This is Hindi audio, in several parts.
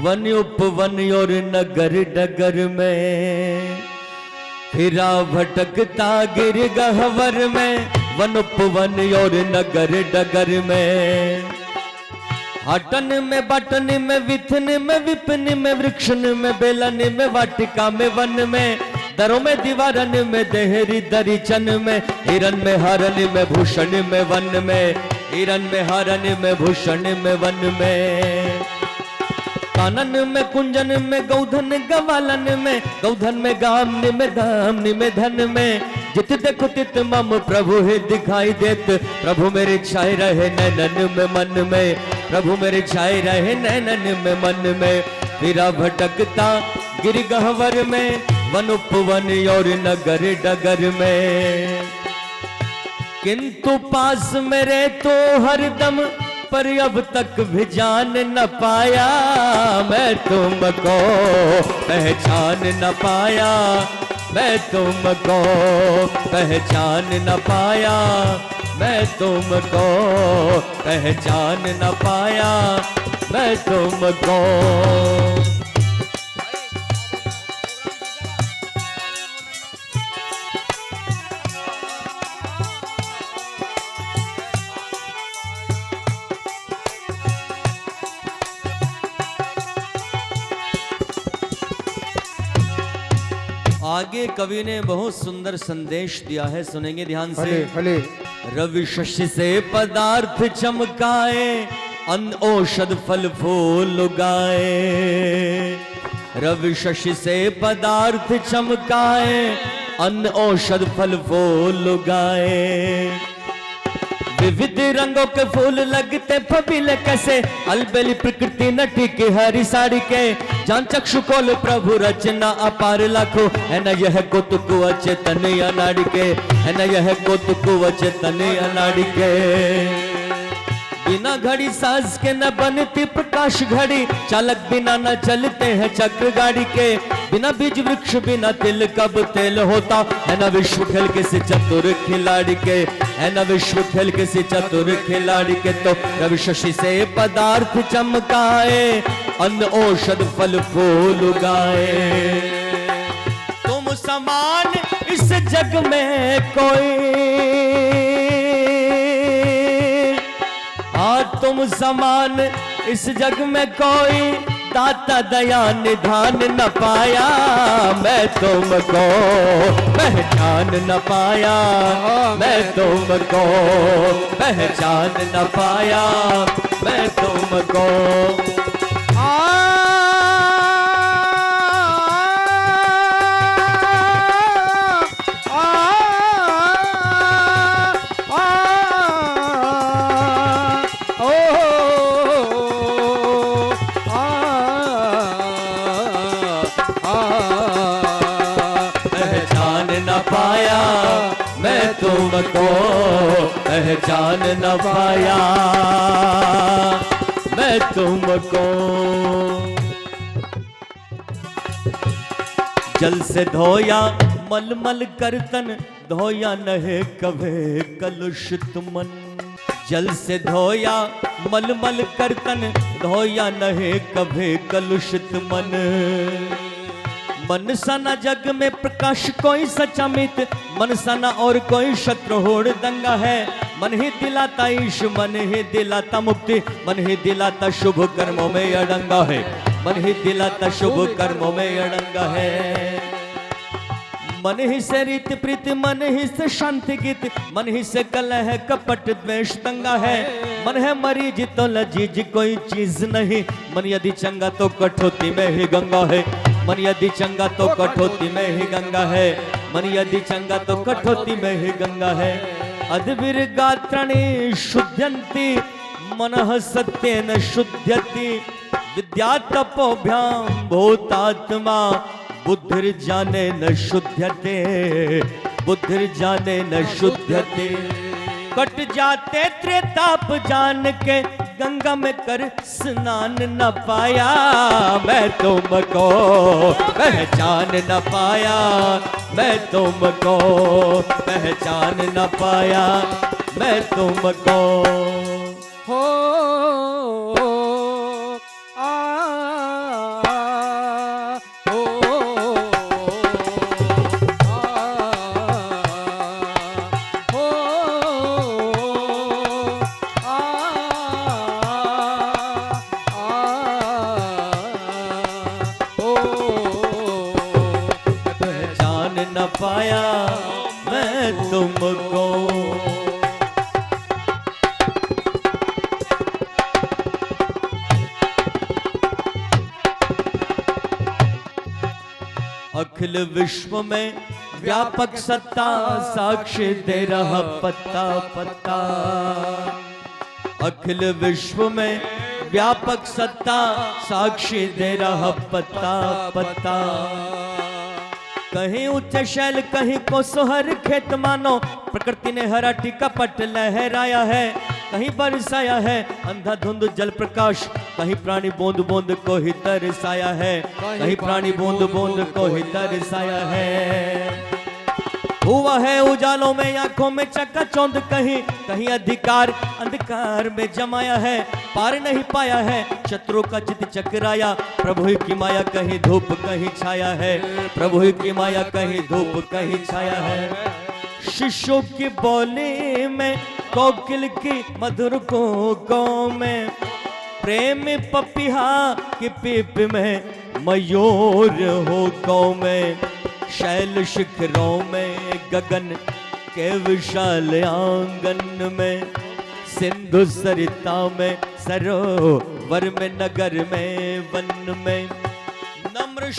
वन उपवन और नगर डगर में, फिरा भटकता गिर गहवर में, वन उपवन और नगर डगर में। हटन में बटन में विथन में विपन में वृक्षन में बेलन में वाटिका में वन में, दरों में दीवारन में देहरी दरीचन में, हिरन में हरन में भूषण में वन में, हिरन में हरन में भूषण में वन में। कानन में कुंजन में गौधन गवालन में, गौधन में गामन में धामन में धन में, जित देखो तित मम प्रभु ही दिखाई देत। प्रभु मेरी छाई रहे नैनन में मन में, प्रभु मेरी छाई रहे नैनन में मन में। फिरा भटकता गिर गहवर में, वन उपवन और नगर डगर में। किंतु पास मेरे तो हरदम, पर अब तक भी जान न पाया, मैं तुमको पहचान न पाया, मैं तुमको पहचान न पाया, मैं तुमको पहचान न पाया, मैं तुमको। आगे कवि ने बहुत सुंदर संदेश दिया है, सुनेंगे ध्यान से। भले रवि शशि से पदार्थ चमकाए, अन्न औषध फल फूल उगाए। रवि शशि से पदार्थ चमकाए, अन्न औषध फल फूल उगाए। विविध रंगों के फूल लगते फबीले कैसे, अलबेली प्रकृति नटी की हरी साड़ी के। जान चक्षु कोल प्रभु रचना अपार लाखों, है न यह कौतुक अचेतन अनाड़ी के, है न यह कौतुक अचेतन अनाड़ी के। बिना घड़ी साज के न बनती प्रकाश घड़ी, चालक बिना न चलते हैं चक्र गाड़ी के। बिना बीज वृक्ष बिना तिल कब तेल होता, है न विश्व खेल किसी चतुर खिलाड़ी के, है न विश्व खेल किसी चतुर खिलाड़ी के। तो रवि शशि से पदार्थ चमकाए, अन्न औषध फल फूल उगाए। तुम समान इस जग में कोई, तुम समान इस जग में कोई, दाता दया निधान न पाया, मैं तुमको पहचान न पाया, मैं तुमको पहचान न पाया, मैं तुमको। तुमको पहचान न पाया, मैं तुमको। जल से धोया मलमल करतन, धोया नहे कभे कलुषित मन। जल से धोया मलमल करतन, धोया नहे कभे कलुषित मन। मन सना जग में प्रकाश कोई सच्चा मित, मन सना और कोई शत्रु होड़ दंगा है। मन ही दिलाता ईश, मन ही दिलाता मुक्ति, मन ही दिलाता शुभ कर्मों में अड़ंगा है, मन ही दिलाता शुभ कर्मों में अड़ंगा है। मन ही से रीत प्रीत, मन ही से शांति गीत, मन ही से कलह कपट द्वेष दंगा है। मन है मरीज तो लजीज कोई चीज नहीं, मन यदि चंगा तो कठौती में ही गंगा है, मन यदि चंगा तो कठौती में ही गंगा है, मन यदि चंगा तो कठौती में ही गंगा है। अद्भिर गात्राणि शुद्ध्यन्ति, मनः सत्येन शुद्ध्यति। विद्या तपोभ्याम भूतात्मा, बुद्धिर्जाने न शुद्ध्यते, बुद्धिर्जाने न शुद्ध्यते। कट जाते त्रेताप जान के, गंगा में कर स्नान न पाया, मैं तुमको पहचान न पाया, मैं तुमको पहचान न पाया, मैं तुमको। हो आ पाया मैं तुमको। अखिल विश्व में व्यापक सत्ता साक्ष्य दे रहा पत्ता पत्ता। अखिल विश्व में व्यापक सत्ता साक्षी दे रहा पत्ता पत्ता। कहीं ऊंचे शैल कहीं को सोहर खेत मानो, प्रकृति ने हरा टीका पट लहराया है। कहीं बरसाया है अंधाधुंध जल प्रकाश, कहीं प्राणी बूंद बूंद को ही तरसाया है। कहीं प्राणी बूंद बूंद को ही तरसाया है। हुआ है उजालों में आंखों में चकाचौंध, कहीं कहीं अधिकार अंधकार में जमाया है। पार नहीं पाया है शत्रु का चित चकराया, प्रभु ही की माया कहीं धूप कहीं छाया है। प्रभु ही की माया कहीं धूप कहीं छाया है। शिशु की बोली में कोकिल की मधुर को में, प्रेम पपिहा की पीप में मयूर हो गौ में। शैल शिखरों में गगन के विशाल आंगन में, सिंधु सरिता में सरोवर में नगर में वन में। नम्र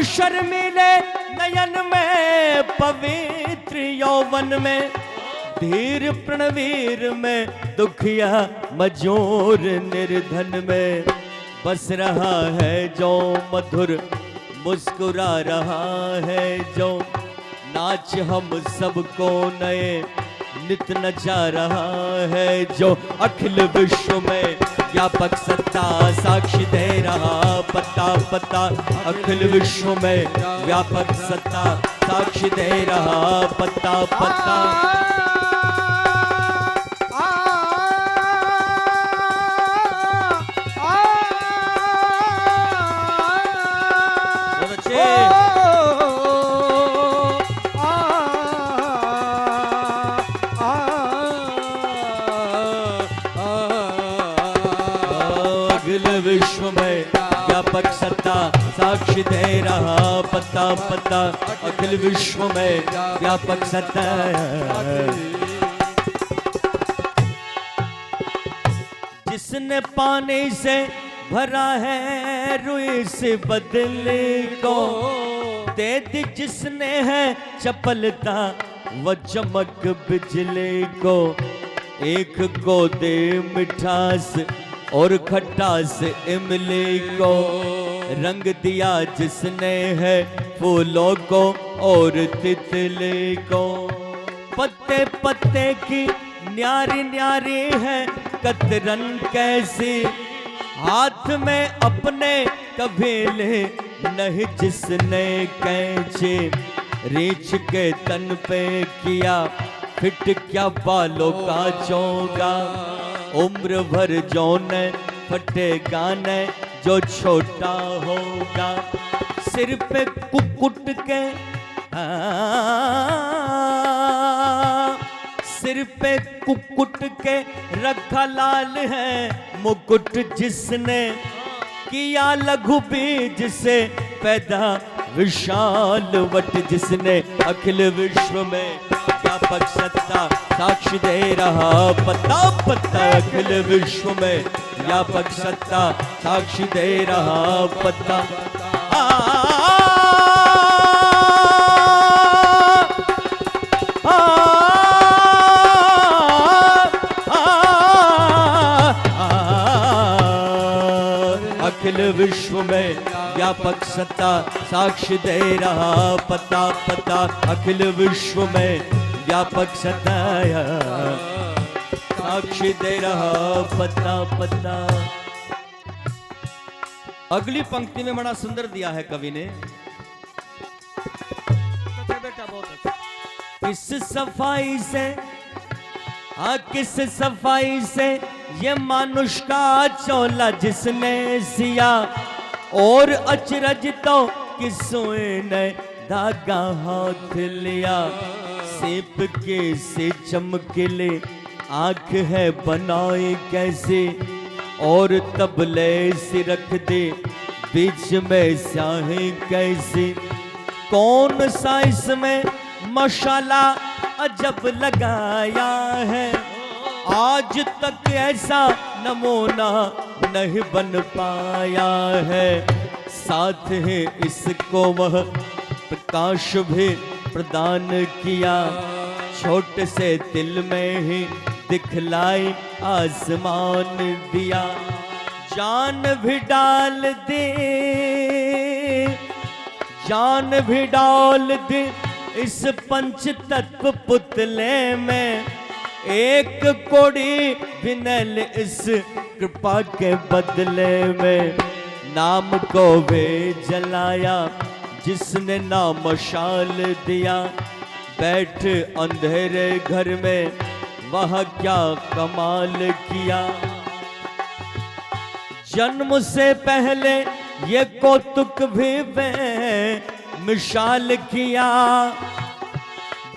शर्मीले नयन में पवित्र यौवन में, धीर प्रणवीर में दुखिया मजूर निर्धन में। बस रहा है जो मधुर मुस्कुरा रहा है जो, नाच हम सबको नए नित नचा रहा है जो। अखिल विश्व में व्यापक सत्ता साक्षी दे रहा पत्ता पत्ता। अखिल विश्व में व्यापक सत्ता साक्षी दे रहा पत्ता पत्ता। विश्व में व्यापक सत्ता साक्षी दे रहा पत्ता पत्ता। अखिल विश्व में व्यापक सत्ता। जिसने पानी से भरा है रुई से बदले को, दे दी जिसने है चपलता व चमक बिजली को। एक को दे मिठास और खटास इमली को, रंग दिया जिसने है फूलों को और तितली को। पत्ते पत्ते की न्यारी न्यारी है कतरन कैसी, हाथ में अपने कभी ले नहीं जिसने कैंची। रीछ के तन पे किया फिट क्या बालों का चोगा, उम्र भर जौने फटेगा न जो छोटा होगा। सिर पे कुकुट के सिर पे कुकुट के रखा लाल है मुकुट जिसने, किया लघु बीज से पैदा विशाल वट जिसने। अखिल विश्व में व्यापक सत्ता साक्षी दे रहा पत्ता पत्ता। अखिल विश्व में व्यापक सत्ता साक्षी दे रहा पत्ता। अखिल विश्व में व्यापक सत्ता साक्षी दे रहा पत्ता पत्ता। अखिल विश्व में व्यापक सत्ता साक्षी दे रहा पत्ता पत्ता। अगली पंक्ति में बड़ा सुंदर दिया है कवि ने। किस सफाई से किस सफाई से ये मानुष का चोला जिसने सिया, और अचरज तो किसों ने धागा हाथ लिया। सेप के से चमकीले आंख है बनाए कैसे, और तबले से रख दे बीच में स्याही कैसी, कौन सा इसमें मशाला अजब लगाया है। आज तक ऐसा नमूना नहीं बन पाया है। साथ ही इसको वह प्रकाश भी प्रदान किया, छोटे से दिल में ही दिखलाई आसमान दिया। जान भी डाल दे, जान भी डाल दे इस पंच तत्व पुतले में। एक कोड़ी विनल इस कृपा के बदले में। नाम को वे जलाया जिसने नाम मशाल दिया। बैठ अंधेरे घर में वह क्या कमाल किया। जन्म से पहले ये कौतुक भी वे मिसाल किया।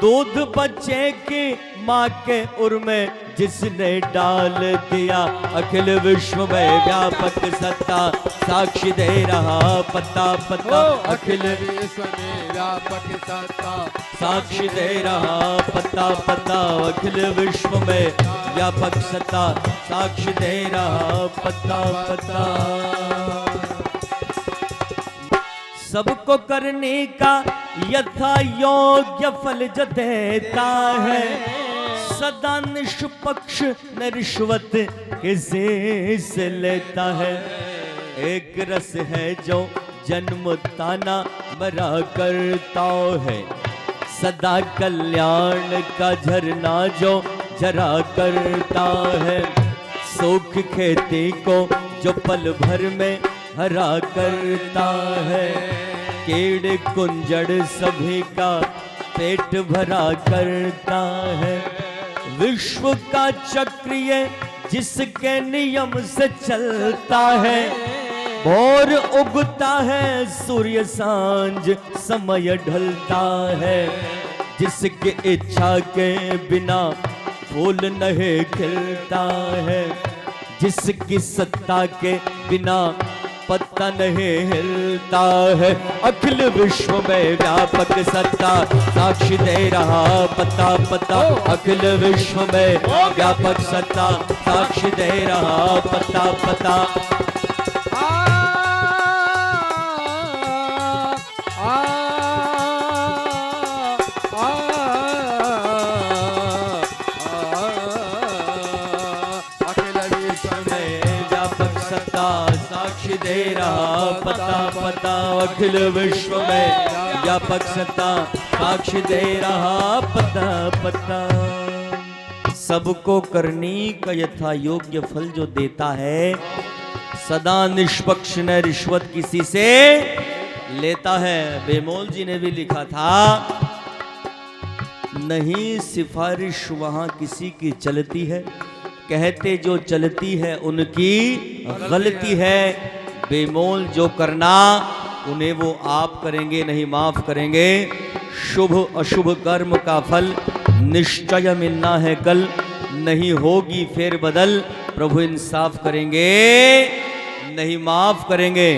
दूध बच्चे की माँ के उर में जिसने डाल दिया। अखिल विश्व में व्यापक सत्ता साक्षी दे रहा पता पता। अखिल विश्व में व्यापक सत्ता साक्षी दे रहा पता पता। अखिल विश्व में व्यापक सत्ता साक्षी दे रहा पता पता। सबको करने का यथा योग्य फल जो देता है। सदा निष्पक्ष न रिश्वत किसी से लेता है। एक रस है जो जन्म ताना मरा करता है। सदा कल्याण का झरना जो जरा करता है। सूख खेती को जो पल भर में हरा करता है। कीड़ कुंजड़ सभी का पेट भरा करता है। विश्व का चक्र ये जिसके नियम से चलता है। भोर उगता है सूर्य सांझ समय ढलता है। जिसकी इच्छा के बिना फूल नहीं खिलता है। जिसकी सत्ता के बिना पत्ता नहीं हिलता है। अखिल विश्व में व्यापक सत्ता साक्षी दे रहा पता पता। अखिल विश्व में व्यापक सत्ता साक्षी दे रहा पता पता। साक्षी दे रहा पता पता। अखिल विश्व में व्यापक सत्ता साक्षी दे रहा पता पता। सबको करनी का यथा योग्य फल जो देता है। सदा निष्पक्ष न रिश्वत किसी से लेता है। बेमोल जी ने भी लिखा था, नहीं सिफारिश वहां किसी की चलती है। कहते जो चलती है उनकी गलती है। बेमोल जो करना उन्हें वो आप करेंगे नहीं माफ करेंगे। शुभ अशुभ कर्म का फल निश्चय मिलना है कल। नहीं होगी फेर बदल प्रभु इंसाफ करेंगे नहीं माफ करेंगे।